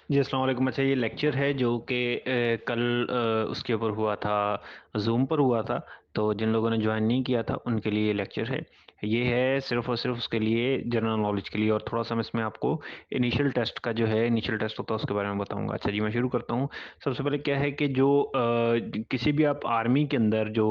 जी, अस्सलाम वालेकुम। अच्छा, ये लेक्चर है जो कि कल उसके ऊपर हुआ था, ज़ूम पर हुआ था। तो जिन लोगों ने जॉइन नहीं किया था उनके लिए ये लेक्चर है। ये है सिर्फ़ और सिर्फ़ उसके लिए, जनरल नॉलेज के लिए, और थोड़ा-सा मैं इसमें आपको इनिशियल टेस्ट का जो है, इनिशियल टेस्ट होता है उसके बारे में बताऊँगा। अच्छा जी, मैं शुरू करता हूँ। सबसे पहले क्या है कि जो किसी भी आप आर्मी के अंदर जो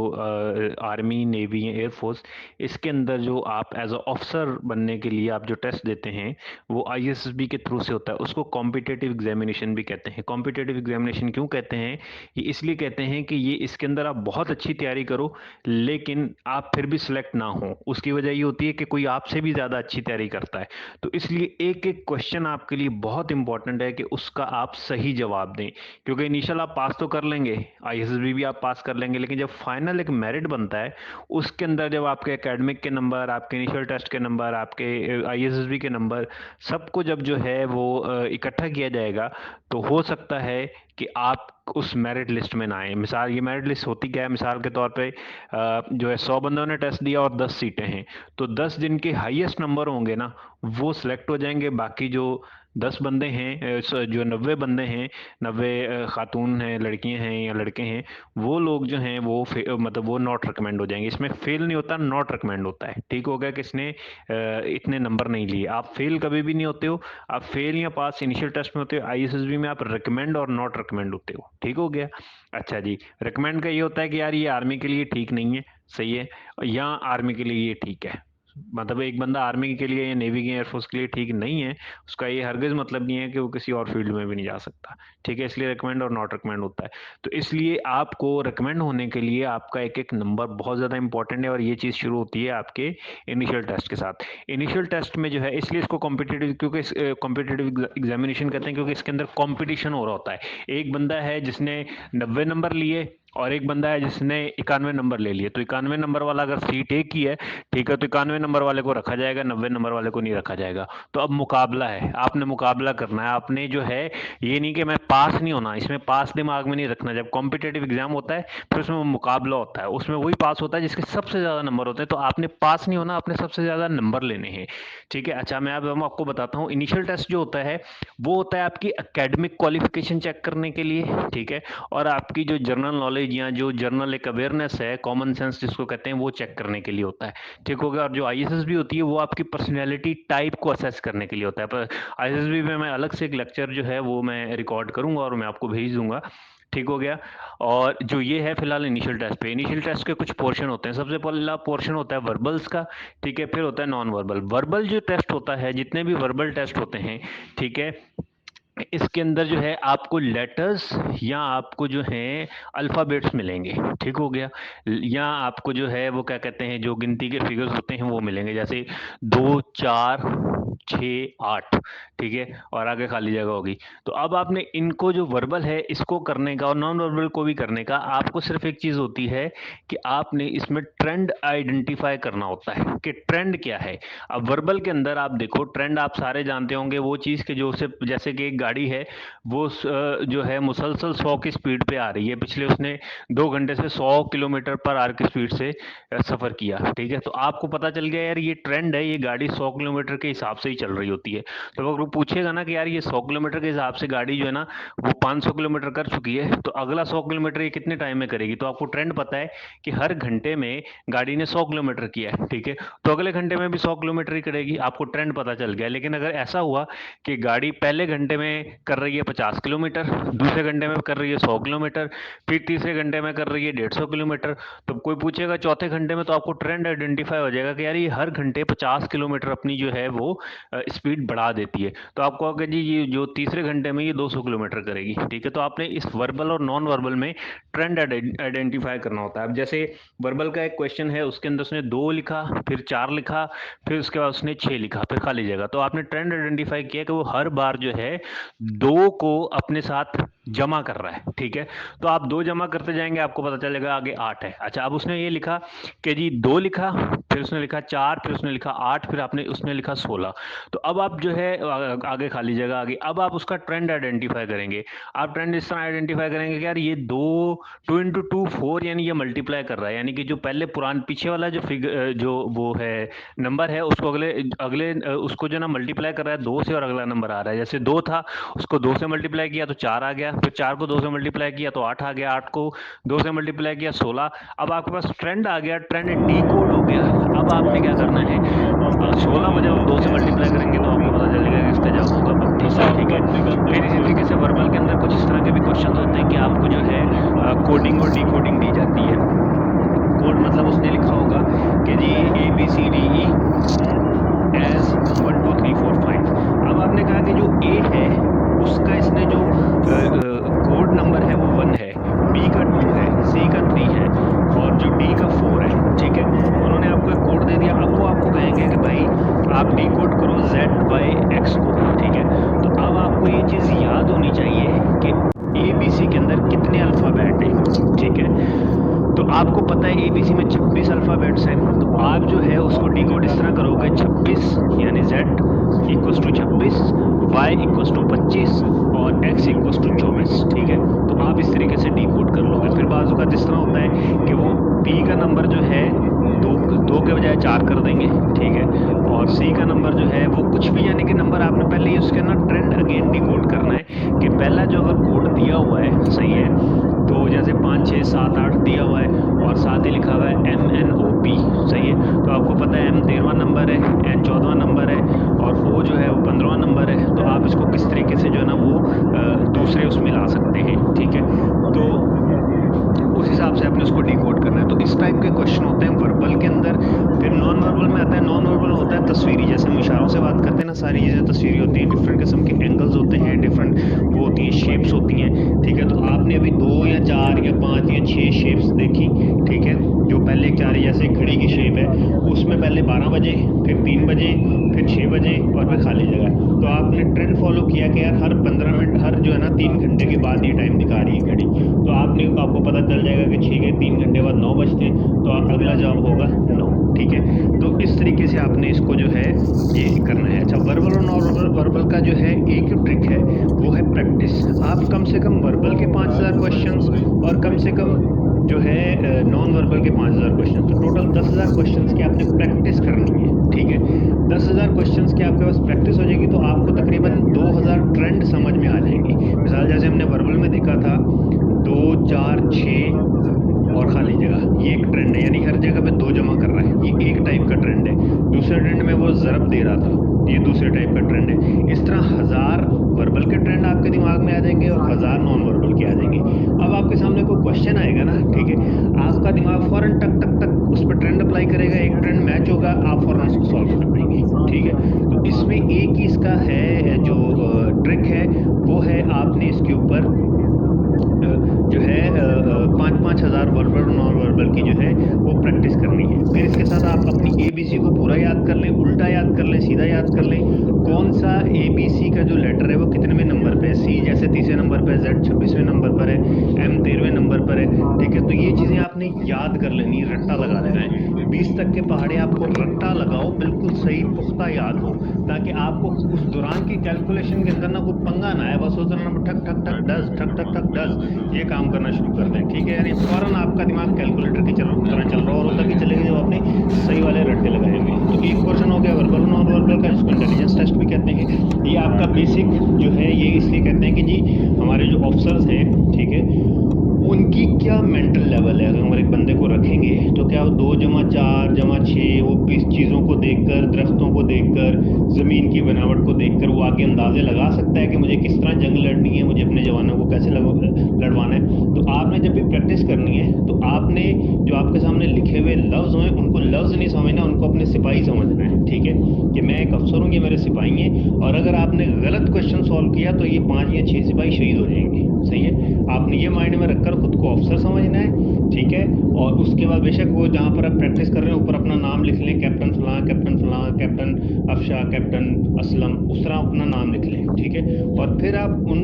आर्मी, नेवी, एयर फ़ोर्स, इसके अंदर जो आप एज़ अ ऑफ़िसर बनने के लिए आप जो टेस्ट देते हैं, वो आईएसएसबी के थ्रू से होता है। उसको कॉम्पिटिटिव एग्जामिनेशन भी कहते हैं। कॉम्पिटिटिव एग्जामिनेशन क्यों कहते हैं? ये इसलिए कहते हैं कि ये इसके अंदर आप बहुत अच्छी तैयारी करो, लेकिन आप फिर भी सिलेक्ट ना हो। उसकी वजह ये होती है कि कोई आपसे भी ज़्यादा अच्छी तैयारी करता है। तो इसलिए एक-एक क्वेश्चन आपके लिए बहुत इंपॉर्टेंट है कि उसका आप सही जवाब दें। क्योंकि इनिशियल आप पास तो कर लेंगे, आईएसएसबी भी आप पास कर लेंगे, लेकिन जब फाइनल एक मेरिट बनता है, उसके अंदर जब आपके एकेडमिक के नंबर, आपके इनिशियल टेस्ट के नंबर, आपके आईएसएसबी के नंबर, सबको जब जो है वो इकट्ठा किया जाएगा, तो हो सकता है कि आप उस मेरिट लिस्ट में ना आए। मिसाल, ये मेरिट लिस्ट होती क्या है? मिसाल के तौर पे जो है 100 बंदों ने टेस्ट दिया और 10 सीटें हैं, तो 10 जिनके हाईएस्ट नंबर होंगे ना, वो सिलेक्ट हो जाएंगे। बाकी जो 10 बंदे हैं, जो 90 बंदे हैं, 90 खातून हैं, लड़कियां हैं या लड़के हैं, वो लोग जो हैं वो मतलब वो नॉट रिकमेंड हो जाएंगे। इसमें फेल नहीं होता, नॉट रिकमेंड होता है। ठीक हो गया? किसने इतने नंबर नहीं लिए। आप फेल कभी भी नहीं होते हो। आप फेल या पास इनिशियल टेस्ट में होते हो, आईएसएसबी में आप रिकमेंड और नॉट रिकमेंड होते हो। ठीक हो गया? अच्छा जी, रिकमेंड का ये होता है कि यार ये आर्मी के लिए ठीक नहीं है, सही है, या आर्मी के लिए ये ठीक है। मतलब एक बंदा आर्मी के लिए या नेवी के, एयरफोर्स के लिए ठीक नहीं है, उसका ये हरगिज मतलब नहीं है कि वो किसी और फील्ड में भी नहीं जा सकता। ठीक है? इसलिए रिकमेंड और नॉट रिकमेंड होता है। तो इसलिए आपको रिकमेंड होने के लिए आपका एक-एक नंबर बहुत ज़्यादा इंपॉर्टेंट है, और ये चीज़ शुरू होती है आपके इनिशियल टेस्ट के साथ। इनिशियल टेस्ट में जो है, इसलिए इसको कॉम्पिटिटिव, क्योंकि कॉम्पिटिटिव एग्जामिनेशन कहते हैं, क्योंकि इसके अंदर कॉम्पिटिशन हो रहा होता है। एक बंदा है जिसने 90 नंबर लिए, और एक बंदा है जिसने 91 नंबर ले लिए। तो 91 नंबर वाला अगर सीट एक ही है, ठीक है, तो 91 नंबर वाले को रखा जाएगा, 90 नंबर वाले को नहीं रखा जाएगा। तो अब मुकाबला है, आपने मुकाबला करना है। आपने जो है, ये नहीं कि मैं पास नहीं होना, इसमें पास दिमाग में नहीं रखना। जब कॉम्पिटिटिव एग्जाम होता है, फिर उसमें मुकाबला होता है, उसमें वही पास होता है जिसके सबसे ज्यादा नंबर होते हैं। तो आपने पास नहीं होना, आपने सबसे ज्यादा नंबर लेने हैं। ठीक है? अच्छा, मैं अब आपको बताता हूँ। इनिशियल टेस्ट जो होता है, वो होता है आपकी एकेडमिक क्वालिफिकेशन चेक करने के लिए। ठीक है? और आपकी जो जनरल नॉलेज या जो जनरल एक अवेयरनेस है, कॉमन सेंस जिसको कहते हैं, वो चेक करने के लिए होता है। ठीक हो गया? और जो आईएसएस भी होती है, वो आपकी पर्सनैलिटी टाइप को असेस करने के लिए होता है। पर आईएसएस में मैं अलग से एक लेक्चर जो है वो मैं रिकॉर्ड करूंगा और मैं आपको भेज दूंगा। ठीक हो गया? और जो ये है फिलहाल इनिशियल टेस्ट पे, इनिशियल टेस्ट के कुछ पोर्शन होते हैं। सबसे पहला पोर्शन होता है वर्बल्स का। ठीक है? फिर होता है नॉन वर्बल। वर्बल जो टेस्ट होता है, जितने भी वर्बल टेस्ट होते हैं, ठीक है, इसके अंदर जो है आपको लेटर्स या आपको जो है अल्फाबेट्स मिलेंगे। ठीक हो गया? या आपको जो है वो क्या कहते हैं, जो गिनती के फिगर्स होते हैं वो मिलेंगे, जैसे 2, 4, 6, 8। ठीक है? और आगे खाली जगह होगी। तो अब आपने इनको, जो वर्बल है इसको करने का और नॉन वर्बल को भी करने का, आपको सिर्फ एक चीज होती है कि आपने इसमें ट्रेंड आइडेंटिफाई करना होता है कि ट्रेंड क्या है। अब वर्बल के अंदर आप देखो, ट्रेंड आप सारे जानते होंगे, वो चीज के जो से, जैसे कि एक गाड़ी है, वो जो है मुसलसल 100 की स्पीड पे आ रही है, पिछले उसने 2 घंटे से 100 किलोमीटर पर आवर की स्पीड से सफर किया। ठीक है? तो आपको पता चल गया यार ये ट्रेंड है, ये गाड़ी 100 किलोमीटर के हिसाब से ही चल रही होती है। तो अगर वो पूछेगा ना कि यार ये 100 किलोमीटर के हिसाब से गाड़ी जो है ना, वो 500 किलोमीटर कर चुकी है, तो अगला 100 किलोमीटर ये कितने टाइम में करेगी? तो आपको ट्रेंड पता है कि हर घंटे में गाड़ी ने 100 किलोमीटर किया है। ठीक है? तो अगले घंटे में भी 100 किलोमीटर ही करेगी। आपको ट्रेंड पता चल गया। लेकिन अगर ऐसा हुआ कि गाड़ी पहले घंटे में कर रही है 50 किलोमीटर, दूसरे घंटे में कर रही है 100 किलोमीटर, फिर तीसरे घंटे में कर रही है 150 किलोमीटर, तो कोई पूछेगा चौथे घंटे में, तो आपको ट्रेंड आइडेंटिफाई हो जाएगा कि यार ये हर घंटे 50 किलोमीटर अपनी जो है वो स्पीड बढ़ा देती है। तो आपको कहोगे जी ये जो तीसरे घंटे में ये 200 किलोमीटर करेगी। ठीक है? तो आपने इस वर्बल और नॉन वर्बल में ट्रेंड आइडेंटिफाई करना होता है। अब जैसे वर्बल का एक क्वेश्चन है, उसके अंदर उसने 2 लिखा, फिर 4 लिखा, फिर उसके बाद उसने 6 लिखा, फिर खाली जगह। तो आपने ट्रेंड आइडेंटिफाई किया कि वो हर बार जो है 2 को अपने साथ जमा कर रहा है, ठीक है। तो आप 2 जमा करते जाएंगे, आपको पता चलेगा आगे 8 है। अच्छा, अब उसने ये लिखा कि जी 2 लिखा, फिर उसने लिखा 4, फिर उसने लिखा 8, फिर आपने उसने लिखा 16। तो अब आप जो है आगे खाली जगह आ गई। अब आप उसका ट्रेंड आइडेंटिफाई करेंगे। आप ट्रेंड इस तरह आइडेंटिफाई करेंगे कि यार ये 2 इंटू 2 4, यानी ये मल्टीप्लाई कर रहा है, यानी कि जो पहले पुरान पीछे वाला जो फिगर जो वो है नंबर है, उसको अगले अगले उसको जो ना मल्टीप्लाई कर रहा है 2 से, और अगला नंबर आ रहा है। जैसे 2 था, उसको 2 से मल्टीप्लाई किया तो 4 आ गया, फिर 4 को 2 से मल्टीप्लाई किया तो 8 आ गया, 8 को 2 से मल्टीप्लाई किया 16। अब आपके पास ट्रेंड आ गया, ट्रेंड डी कोड हो गया। अब आपने क्या करना है, 16 को जब आप 2 से मल्टीप्लाई करेंगे तो आपको पता चलेगा कि इसका जवाब होगा 32, ठीक है। फिर इसी तरीके से वर्बल के अंदर कुछ इस तरह के भी क्वेश्चन होते हैं कि आपको जो है कोडिंग और डिकोडिंग दी जाती है। कोड मतलब उसने लिखा होगा कि जी ABCDE एज 1 2 3 4 5। अब आपने कहा कि जो ए है उसका इसने जो कोड नंबर है वो 1 है, बी का 2 है, सी का 3 है, और जो डी का 4 है, ठीक है। उन्होंने आपको एक कोड दे दिया। अब वो आपको कहेंगे कि भाई आप डी कोड करो Z/X को, ठीक है। तो अब आपको ये चीज़ याद होनी चाहिए कि ABC के अंदर कितने अल्फ़ाबेट हैं, ठीक है। तो आपको पता है ABC में 26 अल्फ़ाबेट्स हैं। तो आप जो है उसको डिकोड इस तरह करोगे, 26 यानी Z equals to 26, Y equals to 25 और X इक्वल्स टू 24, ठीक है। तो आप इस तरीके से डिकोड कर लोगे। फिर बाजू का जिस तरह होता है कि वो P का नंबर जो है दो के बजाय 4 कर देंगे, ठीक है। और C का नंबर जो है वो कुछ भी, यानी कि नंबर आपने पहले ही उसके ना ट्रेंड अगेन डिकोड करना है कि पहला जो अगर कोड दिया हुआ है, सही है, तो जैसे 5 6 7 8 दिया हुआ है और साथ ही लिखा हुआ है MNOP, सही है। तो आपको पता है M 13वां नंबर है, N 14वां नंबर है और O जो है वो 15वां नंबर है। तो आप इसको किस तरीके से जो है ना वो दूसरे उसमें ला सकते हैं, ठीक है। तो उस हिसाब से आपने उसको डिकोड करना है। तो इस टाइप के क्वेश्चन होते हैं वर्बल के अंदर। फिर नॉन वर्बल में आता है, नॉन वर्बल होता है तस्वीरी। जैसे हम इशारों से बात करते हैं ना, सारी चीज़ें तस्वीरी होती हैं, डिफरेंट किस्म के एंगल्स होते हैं, डिफरेंट वो होती हैं, शेप्स होती हैं, ठीक है। तो आपने अभी 2 या 4 या 5 या 6 शेप्स देखी, ठीक है। जो पहले 4 जैसे घड़ी की शेप है, उसमें पहले 12 बजे, फिर 3 बजे, फिर 6 बजे और फिर खाली जगह। तो आपने ट्रेंड फॉलो किया कि यार हर 15 मिनट, हर जो है ना 3 घंटे के बाद ये टाइम दिखा रही है घड़ी। तो आपको पता चल जाएगा कि ठीक है 3 घंटे बाद 9 बजते, तो अगला जवाब होगा 9, ठीक है। तो इस तरीके से आपने इसको जो है ये करना है। अच्छा, वर्बल और नॉन वर्बल का जो है एक ट्रिक है, वो है प्रैक्टिस। आप कम से कम वर्बल के 5000 क्वेश्चंस और कम से कम जो है नॉन वर्बल के 5000 क्वेश्चन, तो टोटल 10,000 क्वेश्चंस की आपने प्रैक्टिस करनी है, ठीक है। 10,000 क्वेश्चंस की आपके पास प्रैक्टिस हो जाएगी तो आपको तकरीबन 2000 ट्रेंड समझ में आ जाएंगी। मिसाल जैसे हमने वर्बल में देखा था 2 4 6 और खाली जगह, ये एक ट्रेंड है, यानी हर जगह पे 2 जमा कर रहा है, ये एक टाइप का ट्रेंड है। दूसरे ट्रेंड में वो ज़रब दे रहा था, ये दूसरे टाइप का ट्रेंड है। इस तरह 1000 वर्बल के ट्रेंड आपके दिमाग में आ जाएंगे और 1000 नॉन वर्बल के आ जाएंगे। अब आपके सामने कोई क्वेश्चन आएगा ना, ठीक है, आपका दिमाग फौरन टक टक टक उस पर ट्रेंड अप्लाई करेगा, एक ट्रेंड मैच होगा, आप फौरन उसको सॉल्व कर पाएंगे, ठीक है। तो इसमें एक ही इसका है जो ट्रिक है, वो है आपने इसके ऊपर जो है 5-5 हज़ार वर्बल और नॉन वर्बल की जो है वो प्रैक्टिस करनी है। फिर इसके साथ आप अपनी ABC को पूरा याद कर लें, उल्टा याद कर लें, सीधा याद कर लें, कौन सा ABC का जो लेटर है वो कितने नंबर पे है। C जैसे 30वें नंबर पे है, Z 26वें नंबर पर है, M 13वें नंबर पर है, ठीक है। तो ये चीज़ें आपने याद कर लेनी, रट्टा लगा लेना है। 20 तक के पहाड़े आपको रट्टा लगाओ, बिल्कुल सही पुख्ता याद हो, ताकि आपको उस दौरान की कैलकुलेशन के अंदर ना कोई पंगा ना आए। बस उस दौरान ठक ठक ठक डज, ठक ठक ठक डज, ये काम करना शुरू कर दें, ठीक है। यानी फौरन आपका दिमाग कैलकुलेटर की तरह चल रहा हो, और तभी चलेगा जब आपने सही वाले रट्टे लगाए हुए। तो एक क्वेश्चन हो गया वर्बल और नॉन वर्बल का, जिसको इंटेलिजेंस टेस्ट भी कहते हैं। ये आपका बेसिक जो है, ये इसलिए कहते हैं कि जी हमारे जो ऑफिसर्स हैं, ठीक है, उनकी क्या मेंटल लेवल है। अगर हम एक बंदे को रखेंगे तो क्या 2 जमा 4 जमा 6 वो चीज़ों को देखकर, दरख्तों को देखकर, ज़मीन की बनावट को देखकर वो आगे अंदाजे लगा सकता है कि मुझे किस तरह जंग लड़नी है, मुझे अपने जवानों को कैसे लड़वाना है। तो आपने जब भी प्रैक्टिस करनी है तो आपने जो आपके सामने लिखे हुए लफ्ज़ हैं उनको लफ्ज़ नहीं समझना, उनको अपने सिपाही समझना है, ठीक है। कि मैं एक अफसर हूँ, ये मेरे सिपाही हैं, और अगर आपने गलत क्वेश्चन सॉल्व किया तो ये 5 या 6 सिपाही शहीद हो जाएंगे, सही है। आपने ये माइंड में रखकर खुद को अफसर समझना है, ठीक है। और उसके बाद बेशक वो जहाँ पर आप प्रैक्टिस कर रहे हैं ऊपर अपना नाम लिख लें, कैप्टन फलां, कैप्टन फलां, कैप्टन अफशा, कैप्टन असलम, उस तरह अपना नाम लिख लें, ठीक है। और फिर आप उन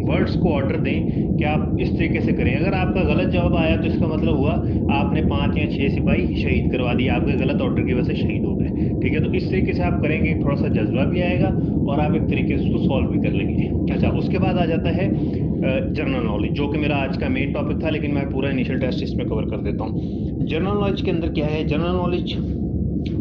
वर्ड्स को ऑर्डर दें कि आप इस तरीके से करें। अगर आपका गलत जवाब आया तो इसका मतलब हुआ आपने 5 या 6 सिपाही शहीद करवा दिए, आपके गलत ऑर्डर की वजह से शहीद हो गए। ठीक है, तो इस तरीके से आप करेंगे, थोड़ा सा जज्बा भी आएगा और आप एक तरीके से उसको सॉल्व भी कर लेंगे। अच्छा, उसके बाद आ जाता है जनरल नॉलेज, जो कि मेरा आज का मेन टॉपिक था, लेकिन मैं पूरा इनिशियल टेस्ट इसमें कवर कर देता हूँ। जनरल नॉलेज के अंदर क्या है, जनरल नॉलेज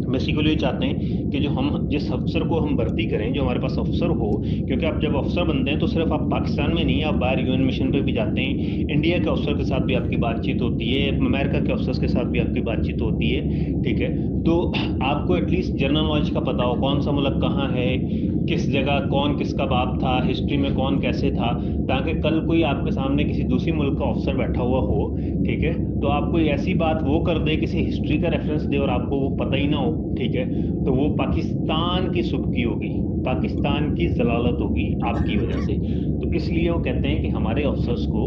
बेसिकली ये चाहते हैं कि जो हम जिस अफसर को हम भर्ती करें, जो हमारे पास अफसर हो, क्योंकि आप जब अफसर बनते हैं तो सिर्फ आप पाकिस्तान में नहीं, आप बाहर यूएन मिशन पे भी जाते हैं, इंडिया के अफसर के साथ भी आपकी बातचीत होती है, अमेरिका के अफसर के साथ भी आपकी बातचीत होती है। ठीक है, तो आपको एटलीस्ट जनरल नॉलेज का पता हो, कौन सा मुल्क कहाँ है, किस जगह कौन किसका बाप था, हिस्ट्री में कौन कैसे था, ताकि कल कोई आपके सामने किसी दूसरी मुल्क का अफसर बैठा हुआ हो, ठीक है, तो आप कोई ऐसी बात वो कर दे, किसी हिस्ट्री का रेफरेंस दे और आपको वो पता ही ना हो, ठीक है, तो वो पाकिस्तान की सुबकी होगी, पाकिस्तान की जलालत होगी आपकी वजह से। तो इसलिए वो कहते हैं कि हमारे अफसर्स को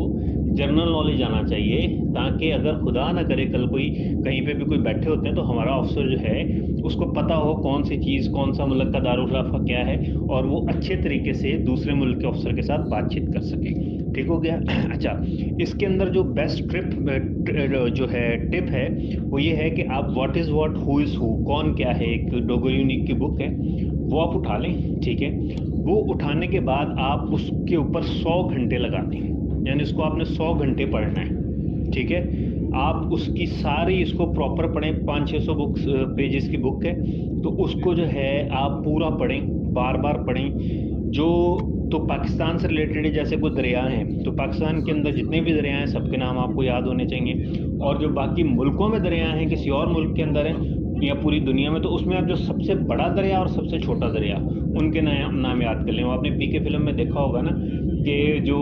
जनरल नॉलेज आना चाहिए, ताकि अगर खुदा ना करे कल कोई कहीं पे भी कोई बैठे होते हैं तो हमारा अफसर जो है उसको पता हो कौन सी चीज़, कौन सा मुल्क का दारुल खिलाफा क्या है, और वो अच्छे तरीके से दूसरे मुल्क के अफसर के साथ बातचीत कर सके। ठीक हो गया। अच्छा, इसके अंदर जो बेस्ट जो है टिप है वो ये है कि आप what is what, who is who, कौन क्या है, एक डोगो यूनिक की बुक है, वो आप उठा लें। ठीक है, वो उठाने के बाद आप उसके ऊपर 100 घंटे लगा दें, यानी इसको आपने 100 घंटे पढ़ना है। ठीक है, आप उसकी सारी इसको प्रॉपर पढ़ें, 500-600 बुक्स पेजेस की बुक है, तो उसको जो है आप पूरा पढ़ें, बार बार पढ़ें। जो तो पाकिस्तान से रिलेटेड जैसे कोई दरिया हैं, तो पाकिस्तान के अंदर जितने भी दरिया हैं सबके नाम आपको याद होने चाहिए, और जो बाकी मुल्कों में दरिया हैं, किसी और मुल्क के अंदर हैं या पूरी दुनिया में, तो उसमें आप जो सबसे बड़ा दरिया और सबसे छोटा दरिया, उनके नाम याद कर लें। वो आपने पीके फिल्म में देखा होगा ना कि जो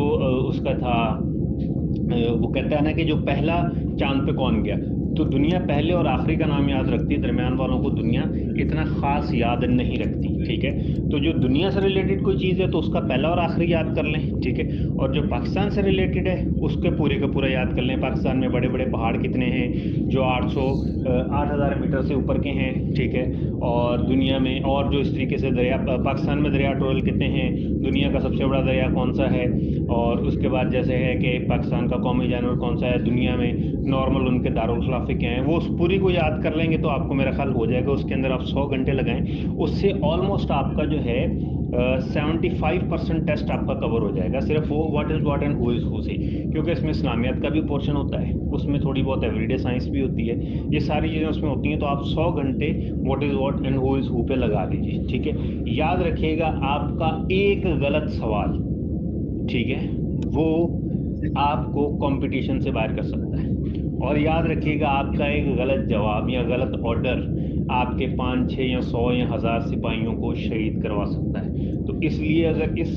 उसका था, वो कहता है ना कि जो पहला चांद पे कौन गया, तो दुनिया पहले और आखिरी का नाम याद रखती है, दरमियान वालों को दुनिया इतना खास याद नहीं रखती। ठीक है, तो जो दुनिया से रिलेटेड कोई चीज़ है तो उसका पहला और आखिरी याद कर लें। ठीक है, और जो पाकिस्तान से रिलेटेड है उसके पूरे का पूरा याद कर लें। पाकिस्तान में बड़े बड़े पहाड़ कितने हैं, जो 8,000 मीटर से ऊपर के हैं। ठीक है, और दुनिया में और जो इस तरीके से दरिया, पाकिस्तान में दरिया टोटल कितने हैं, दुनिया का सबसे बड़ा दरिया कौन सा है, और उसके बाद जैसे है कि पाकिस्तान का कौमी जानवर कौन सा है, दुनिया में नॉर्मल उनके दारुल खिलाफे क्या हैं, वो उस पूरी को याद कर लेंगे तो आपको मेरा ख्याल हो जाएगा। उसके अंदर आप 100 घंटे लगाएं, उससे ऑलमोस्ट आपका जो है 75% टेस्ट आपका कवर हो जाएगा, सिर्फ वो what is what and who is who से, क्योंकि इसमें इस्लामियत का भी पोर्शन होता है, उसमें थोड़ी बहुत एवरीडे साइंस भी होती है, ये सारी चीज़ें उसमें होती हैं। तो आप 100 घंटे what is what and who is who पे लगा दीजिए। ठीक है, याद रखिएगा आपका एक गलत सवाल, ठीक है, वो आपको कंपटीशन से बाहर कर सकता है, और याद रखिएगा आपका एक गलत जवाब या गलत ऑर्डर आपके 5, 6 या 100 या 1000 सिपाहियों को शहीद करवा सकता है। तो इसलिए अगर इस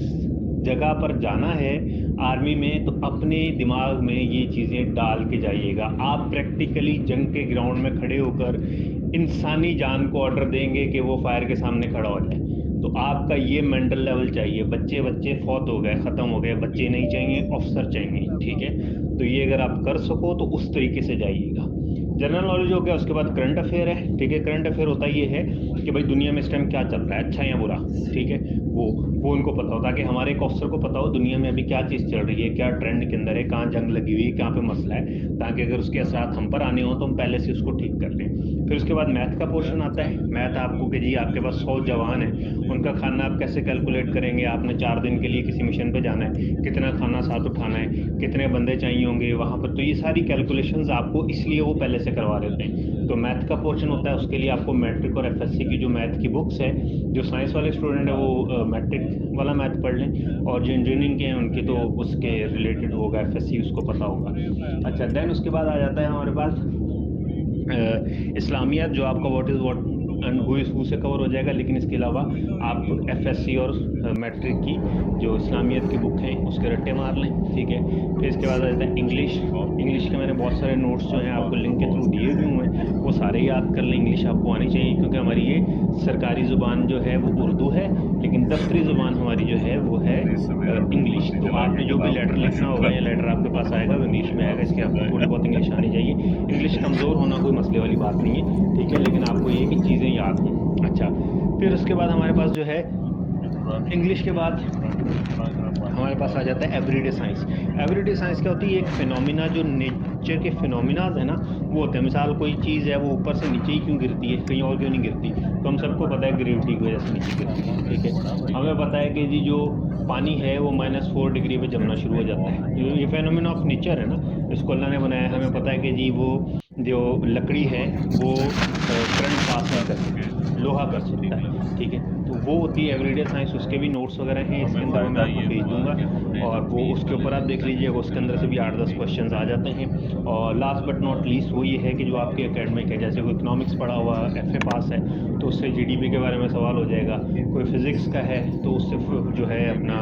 जगह पर जाना है आर्मी में, तो अपने दिमाग में ये चीज़ें डाल के जाइएगा। आप प्रैक्टिकली जंग के ग्राउंड में खड़े होकर इंसानी जान को ऑर्डर देंगे कि वो फायर के सामने खड़ा हो जाए, तो आपका ये मेंटल लेवल चाहिए। बच्चे फौत हो गए, ख़त्म हो गए, बच्चे नहीं चाहिए, अफसर चाहिए। ठीक है, तो ये अगर आप कर सको तो उस तरीके से जाइएगा। जनरल नॉलेज हो गया, उसके बाद करंट अफेयर है। ठीक है, करंट अफेयर होता ये है कि भाई दुनिया में इस टाइम क्या चल रहा है, अच्छा या बुरा। ठीक है, वो उनको पता हो, ताकि हमारे एक अफसर को पता हो दुनिया में अभी क्या चीज़ चल रही है, क्या ट्रेंड के अंदर है, कहाँ जंग लगी हुई है, कहाँ पे मसला है, ताकि अगर उसके असरात हम पर आने हो तो हम पहले से उसको ठीक कर लें। फिर उसके बाद मैथ का पोर्शन आता है। मैथ आपको कि जी आपके पास 100 जवान हैं, उनका खाना आप कैसे कैलकुलेट करेंगे, आपने 4 दिन के लिए किसी मिशन पे जाना है, कितना खाना साथ उठाना है, कितने बंदे चाहिए होंगे वहाँ पर, तो ये सारी कैलकुलेशंस आपको इसलिए वो पहले से करवा देते हैं। तो मैथ का पोर्शन होता है, उसके लिए आपको मैट्रिक और एफएससी की जो मैथ की बुक्स है, जो साइंस वाले स्टूडेंट है वो मैट्रिक वाला मैथ पढ़ लें, और जो इंजीनियरिंग के हैं उनके तो उसके रिलेटेड होगा एफएससी, उसको पता होगा। अच्छा, देन उसके बाद आ जाता है हमारे पास इस्लामियत, जो आपका what is what and who is who से कवर हो जाएगा, लेकिन इसके अलावा आप एफएससी और मैट्रिक की जो इस्लामियत की बुक हैं उसके रट्टे मार लें। ठीक है, फिर इसके बाद आ जाता है इंग्लिश। इंग्लिश के मैंने बहुत सारे नोट्स जो हैं आपको लिंक के थ्रू दिए भी हुए हैं, वो सारे याद कर लें। इंग्लिश आपको आनी चाहिए, क्योंकि हमारी ये सरकारी ज़ुबान जो है वो उर्दू है, लेकिन दफ्तरी ज़ुबान हमारी जो है वो है इंग्लिश। तो आपने जो भी लेटर लिखना होगा या लेटर आपके पास आएगा वो इंग्लिश में आएगा, इसके आपको थोड़ी बहुत इंग्लिश आनी चाहिए। इंग्लिश कमज़ोर होना कोई मसले वाली बात नहीं है, ठीक है, लेकिन आपको ये कि चीज़ें याद हों। अच्छा, फिर उसके बाद हमारे पास जो है इंग्लिश के बाद हमारे पास आ जाता है एवरीडे साइंस। एवरीडे साइंस क्या होती है? एक फिनोमिना जो नेचर के फिनोमिनाज है ना, वो होते हैं। मिसाल कोई चीज़ है वो ऊपर से नीचे ही क्यों गिरती है, कहीं और क्यों नहीं गिरती? तो हम सबको पता है ग्रेविटी की वजह से नीचे गिरती है, ठीक है। हमें पता है कि जी जो पानी है वो -4 डिग्री पे जमना शुरू हो जाता है। ये फेनोमेना ऑफ नेचर है ना, इसको अल्लाह ने बनाया है। हमें पता है कि जी वो जो लकड़ी है वो करंट पास नहीं कर सकती, लोहा कर सकता है, ठीक है। तो वो होती है एवरीडे साइंस। उसके भी नोट्स वगैरह हैं इसके अंदर, वो मैं आपको भेज दूंगा, और वो उसके ऊपर आप देख लीजिएगा। उसके अंदर से भी 8-10 क्वेश्चंस आ जाते हैं। और लास्ट बट नॉट लीस्ट वो ये है कि जो आपके एकेडमिक है, जैसे कोई इकोनॉमिक्स पढ़ा हुआ एफए पास है तो उससे जीडीपी के बारे में सवाल हो जाएगा। कोई फिजिक्स का है तो उससे जो है अपना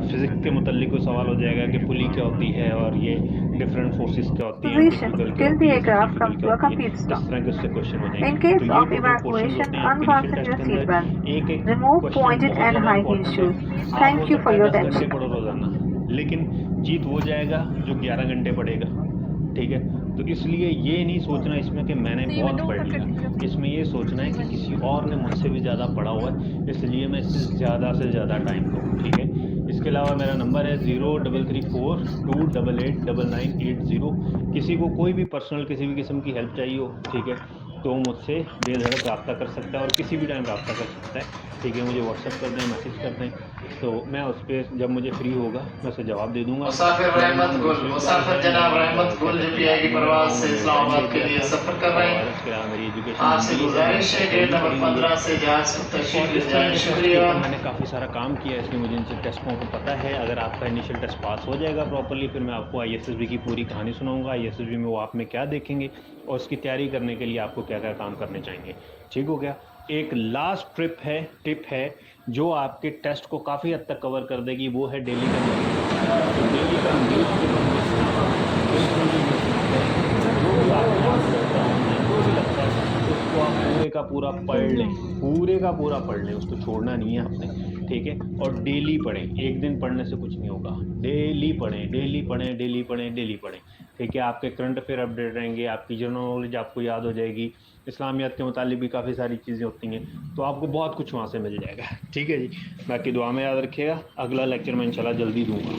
फिजिक्स के मुतल्लिक कोई सवाल हो जाएगा कि पुली क्या होती है, और ये डिफरेंट फोर्सेस क्या होती हैं, Position इंट्रीफ्यूगल क्या till होती the है, aircraft सेंट्रीफ्यूगल comes क्या to a होती है। complete इस stop. तरह के उससे क्वेश्चन हो In जाएंगे। तो case ये of टोटल क्वेश्चंस evacuation, होते हैं आपके इनिशियल unfasten टेस्ट your के अंदर। seatbelt. एक एक Remove क्वेश्चन pointed बहुत and ज़्यादा high heel इंपॉर्टेंट है। shoes. आप हो Thank you सकता for है your 10 घंटे attention. पढ़ो रोजाना, लेकिन जीत वो जाएगा जो 11 घंटे पढ़ेगा, ठीक है। तो इसलिए ये नहीं सोचना इसमें कि मैंने बहुत पढ़ लिया, इसमें ये सोचना है कि किसी और ने मुझसे भी ज़्यादा पढ़ा हुआ है, इसलिए मैं इससे ज़्यादा से ज़्यादा टाइम दूँ, ठीक है। इसके अलावा मेरा नंबर है 0334289980। किसी को कोई भी पर्सनल किसी भी किस्म की हेल्प चाहिए हो, ठीक है, तो मुझसे बेझिझक रब्ता कर सकता है, और किसी भी टाइम रब्ता कर सकता है, ठीक है। मुझे व्हाट्सअप कर दें, मैसेज कर दें, तो मैं उस पर जब मुझे फ्री होगा मैं उसे जवाब दे दूंगा। मुसाफिर मेरा नाम रहमत गुल, मुदस्सिर इकबाल मुसाफिर है। मैं जनाब रहमत क्या गुल जो कहते भी हैं आएगी आर्मी में रहा प्रवास हूँ, से मैंने रिज़ाइन दे इस्लामाबाद के दिया लिए था, सफर कर रहे और हैं। इसके अलावा मेरी एजुकेशन आपसे MBA है, मैंने गुजारिश है साइकोलॉजी गेट नंबर करी हुई है। 15 से जहाज को और तशरीफ ले इस तरह जाएं। के टेस्ट के शुक्रिया। ऊपर मैंने काफ़ी सारा काम किया है, इसलिए मुझे इन टेस्टों को पता है। अगर आपका इनिशियल टेस्ट पास हो जाएगा प्रॉपर्ली, फिर मैं आपको ISSB की पूरी कहानी सुनाऊंगा, ISSB में वो आप में क्या देखेंगे, और उसकी तैयारी करने के लिए आपको क्या क्या काम करने चाहिए, ठीक हो गया। एक लास्ट टिप है जो आपके टेस्ट को काफ़ी हद तक कवर कर देगी, वो है डेली का न्यूज़। तो डेली का न्यूज़पेपर मिस ना करें, बिल्कुल भी मिस ना करें। जो भी आपको आज लगता है, जो भी लगता है, उसको आप पूरे का पूरा पढ़ लें, पूरे का पूरा पढ़ लें, उसको छोड़ना नहीं है आपने, ठीक है। और डेली पढ़ें, एक दिन पढ़ने से कुछ नहीं होगा, डेली पढ़ें, डेली पढ़ें, डेली पढ़ें, डेली पढ़ें, ठीक है। आपके करंट अफेयर अपडेट रहेंगे, आपकी जनरल नॉलेज आपको याद हो जाएगी, इस्लामियात के मुतालिक भी काफ़ी सारी चीज़ें होती हैं, तो आपको बहुत कुछ वहाँ से मिल जाएगा, ठीक है जी। बाकी दुआ में याद रखिएगा, अगला लेक्चर मैं इंशाल्लाह जल्दी दूंगा।